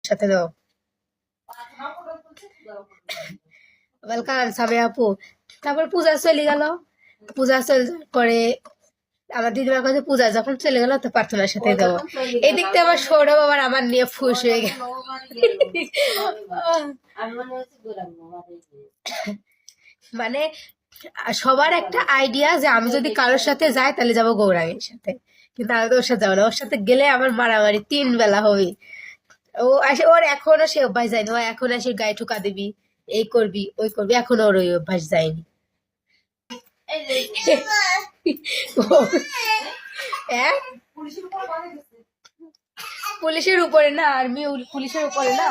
সাথে দাও। ওয়েলকাম সাবে আপু। তারপর পূজা চলে গেল, পূজা চলে করে আমার দিদিমার কাছে পূজা যখন চলে গেল তো প্রার্থনার সাথে যাবো। এদিক থেকে আমার সৌরভ আবার আমার নিয়ে ফুস হয়ে গেল। মানে সবার একটা আইডিয়া যে আমি যদি কারোর সাথে যাই তাহলে যাবো গৌরাঙ্গের সাথে, কিন্তু আমি তো ওর সাথে যাবো না, ওর সাথে গেলে আমার মারামারি 3 বেলা হবে। ও আসে, ওর এখনো সে অভ্যাস যায়নি, ও এখন এসে গায়ে ঠুকা দিবি, এই করবি ওই করবি, এখনো ওর ওই অভ্যাস যায়নি। হ্যাঁ, পুলিশের উপরে না, আর্মি পুলিশের উপরে না।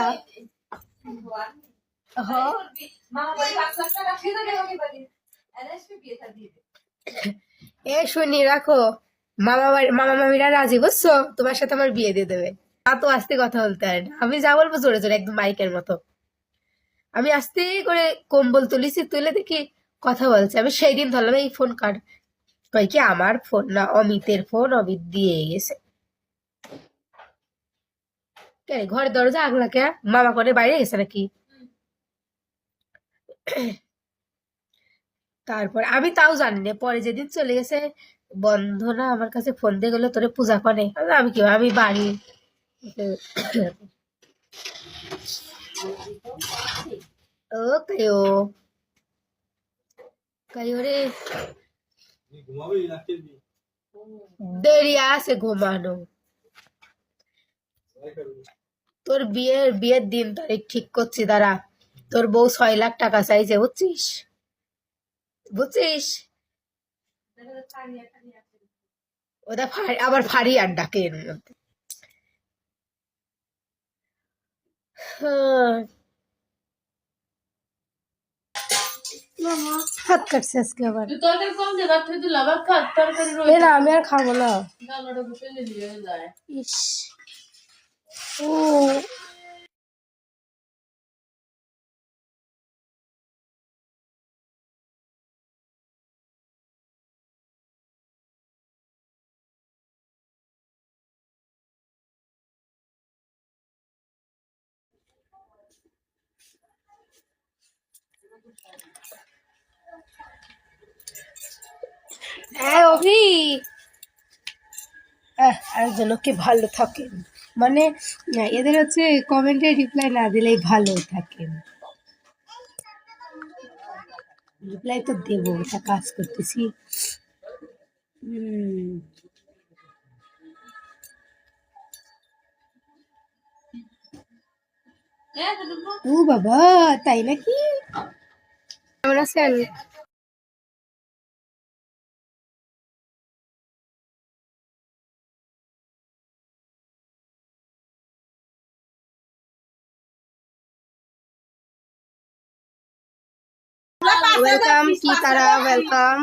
এ শুনি রাখো, মামা মামিরা রাজি, বুঝছো, তোমার সাথে আমার বিয়ে দিয়ে দেবে। তা তো আস্তে কথা বলতে হয় না, আমি যা বলবো জোরে জোরে একদম মাইকের মতো। আমি আস্তে করে কম্বল তুলেছি, তুলে দেখি কথা বলছে। আমি সেই দিন ধরলাম এই ফোন কার, কই কি আমার ফোন না, অমিতের ফোন, অমিত দিয়ে গেছে। কে ঘরের দরজা আগলা কে, মামা করে বাইরে গেছে নাকি? তারপর আমি তাও জানি না, পরে যেদিন চলে গেছে বন্ধনা আমার কাছে ফোন দিয়ে গেলো তোরে পূজা করে, আমি কি আমি বাড়ি ও কায়ো কায়ো রে, দেরি আছে ঘুমানো। তোর বিয়ের দিন তারিখ ঠিক করছি, দাঁড়া। তোর বউ 6 লাখ টাকা চাইছে, বুঝছিস বুঝছিস। ওটা আবার ফাড়ি আর ডাকে এর মধ্যে। হ্যাঁ, হাত কাটছে আজকে আবার। এ না, আমি আর খাবো না। ইস, ও হ্যাঁ অভি, একজন কি ভালো থাকেন, মানে এদের হচ্ছে কমেন্টে রিপ্লাই না দিলেই ভালো থাকেন। রিপ্লাই তো দেবো, এটা কাজ করতেছি। ও বাবা, তাই নাকি? কেমন আছেন? ওয়েলকাম কি তারা, ওয়েলকাম।